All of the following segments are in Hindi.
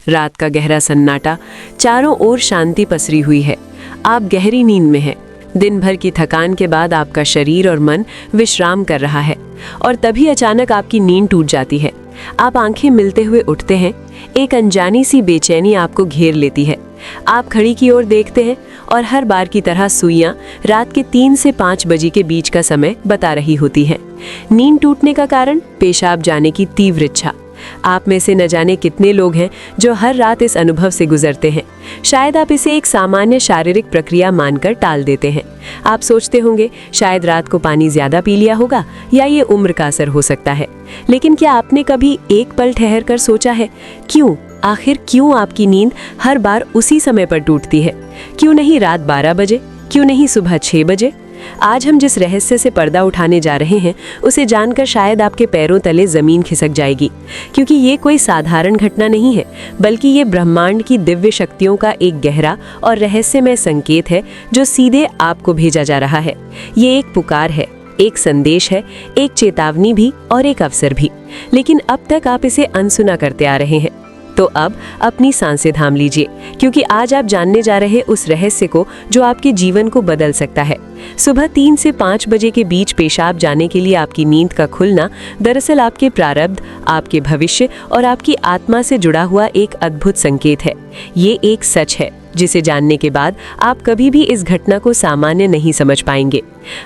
रात का गहरा सन्नाटा, चारों ओर शांति पसरी हुई है। आप गहरी नींद में हैं। दिन भर की थकान के बाद आपका शरीर और मन विश्राम कर रहा है और तभी अचानक आपकी नींद टूट जाती है। आप आंखें मिलते हुए उठते हैं। एक अनजानी सी बेचैनी आपको घेर लेती है। आप घड़ी की ओर देखते हैं और हर बार की तरह सुइयां रात के 3 से 5 बजे के बीच का समय बता रही होती हैं। नींद टूटने का कारण पेशाब जाने की तीव्र इच्छा। आप में से न जाने कितने लोग हैं जो हर रात इस अनुभव से गुजरते हैं। शायद आप इसे एक सामान्य शारीरिक प्रक्रिया मानकर टाल देते हैं। आप सोचते होंगे शायद रात को पानी ज्यादा पी लिया होगा या ये उम्र का असर हो सकता है। लेकिन क्या आपने कभी एक पल ठहर कर सोचा है आखिर क्यों आपकी नींद हर बार उसी समय पर टूटती है? क्यों नहीं रात 12 बजे? क्यों नहीं सुबह 6 बजे? आज हम जिस रहस्य से पर्दा उठाने जा रहे हैं उसे जानकर शायद आपके पैरों तले जमीन खिसक जाएगी, क्योंकि ये कोई साधारण घटना नहीं है, बल्कि ये ब्रह्मांड की दिव्य शक्तियों का एक गहरा और रहस्यमय संकेत है जो सीधे आपको भेजा जा रहा है। ये एक पुकार है, एक संदेश है, एक चेतावनी भी और एक अवसर भी। लेकिन अब तक आप इसे अनसुना करते आ रहे हैं। तो अब अपनी सांसें थाम लीजिए, क्योंकि आज आप जानने जा रहे उस रहस्य को जो आपके जीवन को बदल सकता है। सुबह 3 से 5 बजे के बीच पेशाब जाने के लिए आपकी नींद का खुलना दरअसल आपके प्रारब्ध, आपके भविष्य और आपकी आत्मा से जुड़ा हुआ एक अद्भुत संकेत है। ये एक सच है जिसे जानने के बाद आप कभी भी इस घटना को सामान्य नहीं समझ पाएंगे।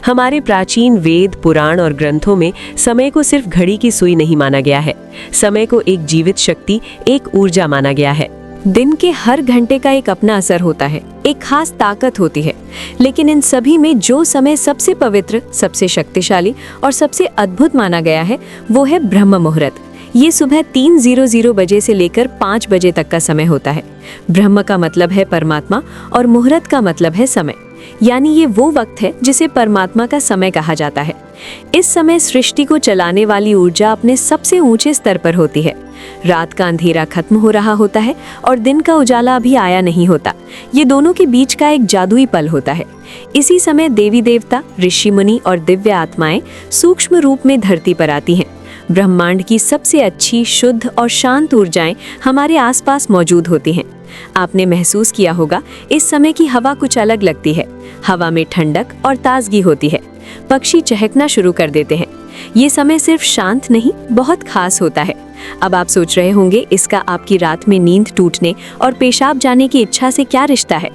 हमारे प्राचीन वेद, पुराण और ग्रंथों में समय को सिर्फ घड़ी की सुई नहीं माना गया है। समय को एक जीवित शक्ति, एक ऊर्जा माना गया है। दिन के हर घंटे का एक अपना असर होता है, एक खास ताकत होती है। लेकिन इन सभी में जो समय सबसे पवित्र, सबसे शक्तिशाली और सबसे अद्भुत माना गया है वो है ब्रह्म मुहूर्त। ये सुबह 3:00 बजे से लेकर 5 बजे तक का समय होता है। ब्रह्म का मतलब है परमात्मा और मुहूर्त का मतलब है समय, यानी ये वो वक्त है जिसे परमात्मा का समय कहा जाता है। इस समय सृष्टि को चलाने वाली ऊर्जा अपने सबसे ऊंचे स्तर पर होती है। रात का अंधेरा खत्म हो रहा होता है और दिन का उजाला अभी आया नहीं होता। ये दोनों के बीच का एक जादुई पल होता है। इसी समय देवी देवता, ऋषि मुनि और दिव्य आत्माएं सूक्ष्म रूप में धरती पर आती हैं। ब्रह्मांड की सबसे अच्छी, शुद्ध और शांत ऊर्जाएं हमारे आसपास मौजूद होती हैं। आपने महसूस किया होगा इस समय की हवा कुछ अलग लगती है। हवा में ठंडक और ताजगी होती है। पक्षी चहकना शुरू कर देते हैं। ये समय सिर्फ शांत नहीं, बहुत खास होता है। अब आप सोच रहे होंगे इसका आपकी रात में नींद टूटने और पेशाब जाने की इच्छा से क्या रिश्ता है?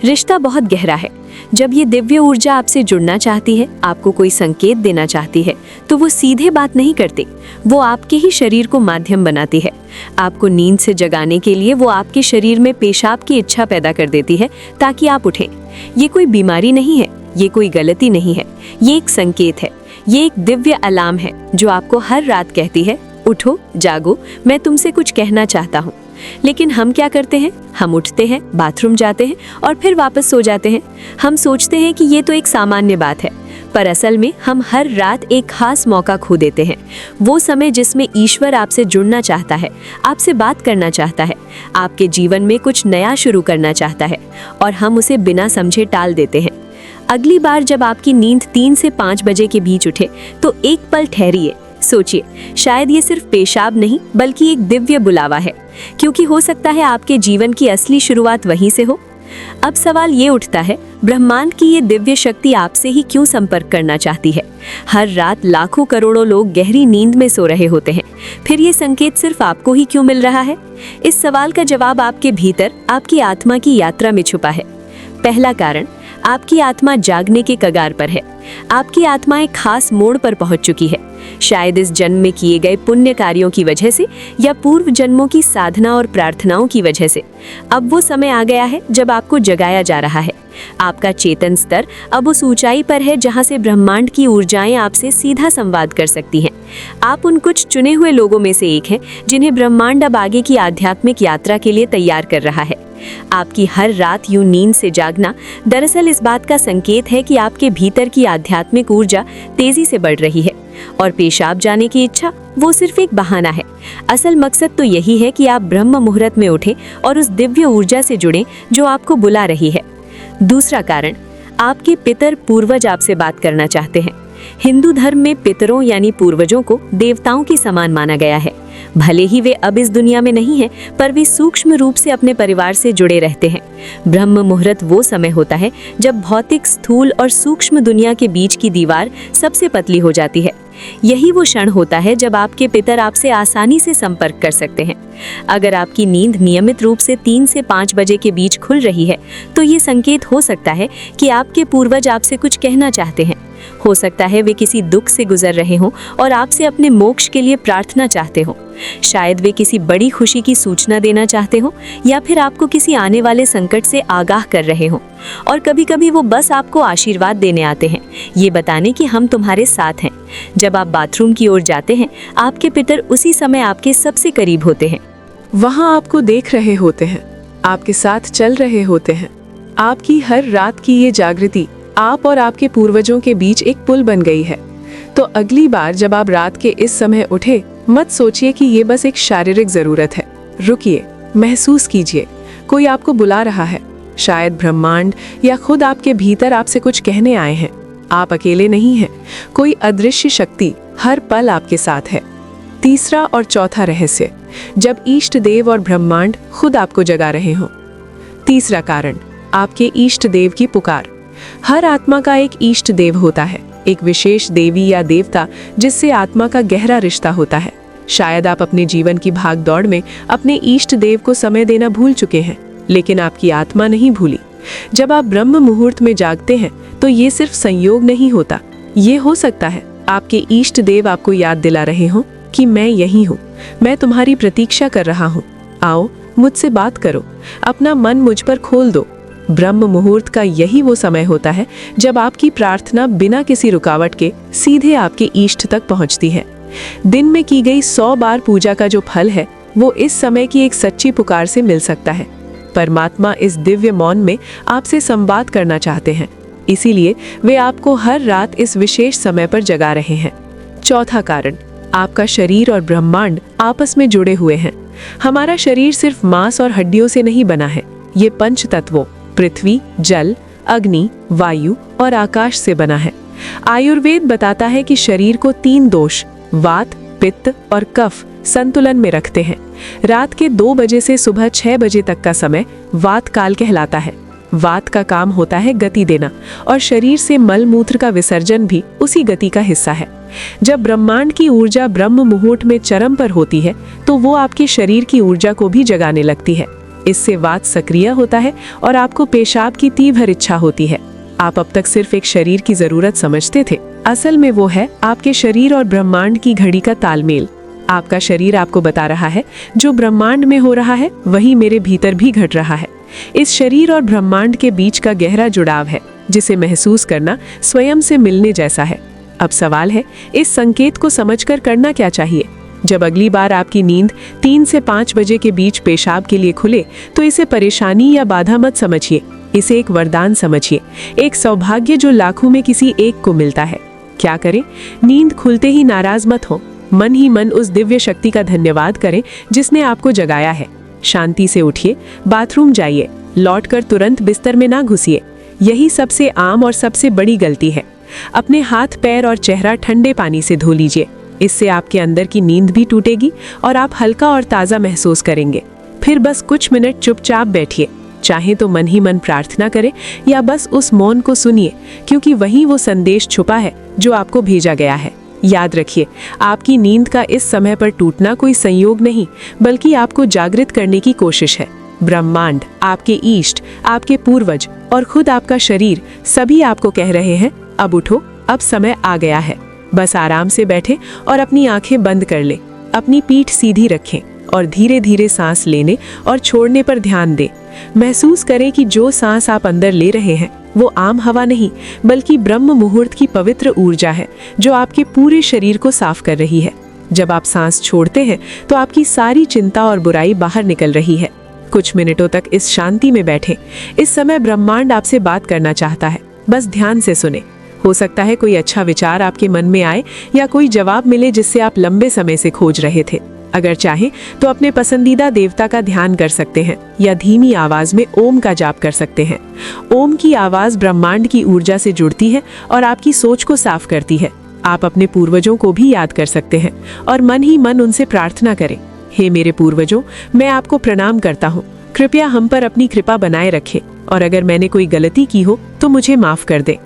रिश्ता बहुत गहरा है। जब ये दिव्य ऊर्जा आपसे जुड़ना चाहती है, आपको कोई संकेत देना चाहती है, तो वो सीधे बात नहीं करती। वो आपके ही शरीर को माध्यम बनाती है। आपको नींद से जगाने के लिए वो आपके शरीर में पेशाब की इच्छा पैदा कर देती है ताकि आप उठें। ये कोई बीमारी नहीं है, ये कोई गलती नहीं है, ये एक संकेत है। ये एक दिव्य अलार्म है जो आपको हर रात कहती है, उठो, जागो, मैं तुमसे कुछ कहना चाहता हूँ। लेकिन हम क्या करते हैं? हम उठते हैं, बाथरूम जाते हैं और फिर वापस सो जाते हैं। हम सोचते हैं कि ये तो एक सामान्य बात है, पर असल में हम हर रात एक खास मौका खो देते हैं। वो समय जिसमें ईश्वर आपसे जुड़ना चाहता है, आपसे बात करना चाहता है, आपके जीवन में कुछ नया शुरू करना चाहता है, और हम उसे बिना समझे टाल देते हैं। अगली बार जब आपकी नींद 3 से 5 बजे के बीच उठे तो एक पल ठहरिए, सोचिए, शायद ये सिर्फ पेशाब नहीं बल्कि एक दिव्य बुलावा है, क्योंकि हो सकता है आपके जीवन की असली शुरुआत वहीं से हो। अब सवाल ये उठता है, ब्रह्मांड की ये दिव्य शक्ति आपसे ही क्यों संपर्क करना चाहती है? हर रात लाखों करोड़ों लोग गहरी नींद में सो रहे होते हैं, फिर ये संकेत सिर्फ आपको ही क्यों मिल रहा है? इस सवाल का जवाब आपके भीतर, आपकी आत्मा की यात्रा में छुपा है। पहला कारण, आपकी आत्मा जागने के कगार पर है। आपकी आत्मा एक खास मोड़ पर पहुंच चुकी है। शायद इस जन्म में किए गए पुण्य कार्यों की वजह से या पूर्व जन्मों की साधना और प्रार्थनाओं की वजह से अब वो समय आ गया है जब आपको जगाया जा रहा है। आपका चेतन स्तर अब उस ऊंचाई पर है जहां से ब्रह्मांड की ऊर्जाएं आपसे सीधा संवाद कर सकती हैं। आप उन कुछ चुने हुए लोगों में से एक हैं जिन्हें ब्रह्मांड अब आगे की आध्यात्मिक यात्रा के लिए तैयार कर रहा है। आपकी हर रात यूं नींद से जागना दरअसल इस बात का संकेत है कि आपके भीतर की आध्यात्मिक ऊर्जा तेजी से बढ़ रही है, और पेशाब जाने की इच्छा वो सिर्फ एक बहाना है। असल मकसद तो यही है कि आप ब्रह्म मुहूर्त में उठें और उस दिव्य ऊर्जा से जुड़ें जो आपको बुला रही है। दूसरा कारण, आपके पितर पूर्वज आपसे बात करना चाहते हैं। हिंदू धर्म में पितरों यानी पूर्वजों को देवताओं के समान माना गया है। भले ही वे अब इस दुनिया में नहीं हैं, पर वे सूक्ष्म रूप से अपने परिवार से जुड़े रहते हैं। ब्रह्म मुहूर्त वो समय होता है जब भौतिक, स्थूल और सूक्ष्म दुनिया के बीच की दीवार सबसे पतली हो जाती है। यही वो क्षण होता है जब आपके पितर आपसे आसानी से संपर्क कर सकते हैं। अगर आपकी नींद नियमित रूप से 3 से 5 बजे के बीच खुल रही है, तो ये संकेत हो सकता है कि आपके पूर्वज आपसे कुछ कहना चाहते हैं। हो सकता है वे किसी दुख से गुजर रहे हों और आपसे अपने मोक्ष के लिए प्रार्थना चाहते हों। शायद वे किसी बड़ी खुशी की सूचना देना चाहते हों, या फिर आपको किसी आने वाले संकट से आगाह कर रहे हों। और कभी-कभी वो बस आपको आशीर्वाद देने आते हैं, ये बताने कि हम तुम्हारे साथ हैं। जब आप बाथरूम की ओर जाते हैं, आपके पितर उसी समय आपके सबसे करीब होते हैं। वहाँ आपको देख रहे होते हैं, आपके साथ चल रहे होते हैं। आपकी हर रात की ये जागृति आप और आपके पूर्वजों के बीच एक पुल बन गई है। तो अगली बार जब आप रात के इस समय उठे, मत सोचिए कि ये बस एक शारीरिक जरूरत है। रुकिए, महसूस कीजिए, कोई आपको बुला रहा है। शायद ब्रह्मांड या खुद आपके भीतर आपसे कुछ कहने आए हैं। आप अकेले नहीं हैं, कोई अदृश्य शक्ति हर पल आपके साथ है। तीसरा और चौथा रहस्य, जब इष्ट देव और ब्रह्मांड खुद आपको जगा रहे हों। तीसरा कारण, आपके इष्ट देव की पुकार। हर आत्मा का एक इष्ट देव होता है, एक विशेष देवी या देवता जिससे आत्मा का गहरा रिश्ता होता है। शायद आप अपने जीवन की भाग दौड़ में अपने इष्ट देव को समय देना भूल चुके हैं, लेकिन आपकी आत्मा नहीं भूली। जब आप ब्रह्म मुहूर्त में जागते हैं, तो ये सिर्फ संयोग नहीं होता। ये हो सकता है आपके इष्ट देव आपको याद दिला रहे हों कि मैं यही हूँ, मैं तुम्हारी प्रतीक्षा कर रहा हूँ, आओ मुझसे बात करो, अपना मन मुझ पर खोल दो। ब्रह्म मुहूर्त का यही वो समय होता है जब आपकी प्रार्थना बिना किसी रुकावट के सीधे आपके इष्ट तक पहुंचती है। दिन में की गई 100 बार पूजा का जो फल है, वो इस समय की एक सच्ची पुकार से मिल सकता है। परमात्मा इस दिव्य मौन में आपसे संवाद करना चाहते हैं, इसीलिए वे आपको हर रात इस विशेष समय पर जगा रहे हैं। चौथा कारण, आपका शरीर और ब्रह्मांड आपस में जुड़े हुए हैं। हमारा शरीर सिर्फ मांस और हड्डियों से नहीं बना है, ये पंच तत्वों पृथ्वी, जल, अग्नि, वायु और आकाश से बना है। आयुर्वेद बताता है कि शरीर को 3 दोष, वात, पित्त और कफ संतुलन में रखते हैं। रात के 2 बजे से सुबह 6 बजे तक का समय वात काल कहलाता है। वात का काम होता है गति देना, और शरीर से मल मूत्र का विसर्जन भी उसी गति का हिस्सा है। जब ब्रह्मांड की ऊर्जा ब्रह्म मुहूर्त में चरम पर होती है, तो वो आपके शरीर की ऊर्जा को भी जगाने लगती है। इससे वात सक्रिय होता है और आपको पेशाब की तीव्र इच्छा होती है। आप अब तक सिर्फ एक शरीर की जरूरत समझते थे, असल में वो है आपके शरीर और ब्रह्मांड की घड़ी का तालमेल। आपका शरीर आपको बता रहा है जो ब्रह्मांड में हो रहा है वही मेरे भीतर भी घट रहा है। इस शरीर और ब्रह्मांड के बीच का गहरा जुड़ाव है, जिसे महसूस करना स्वयं से मिलने जैसा है। अब सवाल है, इस संकेत को समझकर करना क्या चाहिए। जब अगली बार आपकी नींद 3 से 5 बजे के बीच पेशाब के लिए खुले, तो इसे परेशानी या बाधा मत समझिए, इसे एक वरदान समझिए, एक सौभाग्य जो लाखों में किसी एक को मिलता है। क्या करें? नींद खुलते ही नाराज मत हो, मन ही मन उस दिव्य शक्ति का धन्यवाद करें जिसने आपको जगाया है। शांति से उठिए, बाथरूम जाइए, लौटकर तुरंत बिस्तर में ना घुसिए। यही सबसे आम और सबसे बड़ी गलती है। अपने हाथ, पैर और चेहरा ठंडे पानी से धो लीजिए, इससे आपके अंदर की नींद भी टूटेगी और आप हल्का और ताज़ा महसूस करेंगे। फिर बस कुछ मिनट चुपचाप बैठिए, चाहे तो मन ही मन प्रार्थना करें या बस उस मौन को सुनिए, क्योंकि वहीं वो संदेश छुपा है जो आपको भेजा गया है। याद रखिए, आपकी नींद का इस समय पर टूटना कोई संयोग नहीं, बल्कि आपको जागृत करने की कोशिश है। ब्रह्मांड, आपके इष्ट, आपके पूर्वज और खुद आपका शरीर सभी आपको कह रहे हैं, अब उठो, अब समय आ गया है। बस आराम से बैठे और अपनी आंखें बंद कर लें, अपनी पीठ सीधी रखें और धीरे धीरे सांस लेने और छोड़ने पर ध्यान दें। महसूस करें कि जो सांस आप अंदर ले रहे हैं वो आम हवा नहीं, बल्कि ब्रह्म मुहूर्त की पवित्र ऊर्जा है जो आपके पूरे शरीर को साफ कर रही है। जब आप सांस छोड़ते हैं तो आपकी सारी चिंता और बुराई बाहर निकल रही है। कुछ मिनटों तक इस शांति में बैठें। इस समय ब्रह्मांड आपसे बात करना चाहता है, बस ध्यान से सुने। हो सकता है कोई अच्छा विचार आपके मन में आए या कोई जवाब मिले जिससे आप लंबे समय से खोज रहे थे। अगर चाहें तो अपने पसंदीदा देवता का ध्यान कर सकते हैं या धीमी आवाज में ओम का जाप कर सकते हैं। ओम की आवाज ब्रह्मांड की ऊर्जा से जुड़ती है और आपकी सोच को साफ करती है। आप अपने पूर्वजों को भी याद कर सकते हैं और मन ही मन उनसे प्रार्थना करें, हे मेरे पूर्वजों, मैं आपको प्रणाम करता हूँ, कृपया हम पर अपनी कृपा बनाए रखें और अगर मैंने कोई गलती की हो तो मुझे माफ कर दे।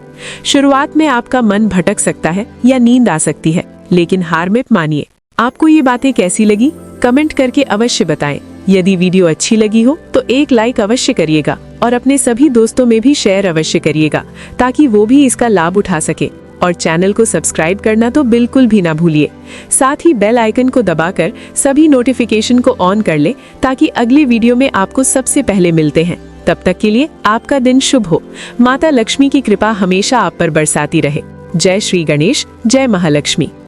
शुरुआत में आपका मन भटक सकता है या नींद आ सकती है, लेकिन हार मत मानिए। आपको ये बातें कैसी लगी कमेंट करके अवश्य बताएं। यदि वीडियो अच्छी लगी हो तो एक लाइक अवश्य करिएगा और अपने सभी दोस्तों में भी शेयर अवश्य करिएगा ताकि वो भी इसका लाभ उठा सके। और चैनल को सब्सक्राइब करना तो बिल्कुल भी ना भूलिए। साथ ही बेल आइकन को दबाकर सभी नोटिफिकेशन को ऑन कर ले ताकि अगले वीडियो में आपको सबसे पहले मिलते हैं। तब तक के लिए आपका दिन शुभ हो। माता लक्ष्मी की कृपा हमेशा आप पर बरसाती रहे। जय श्री गणेश, जय महालक्ष्मी।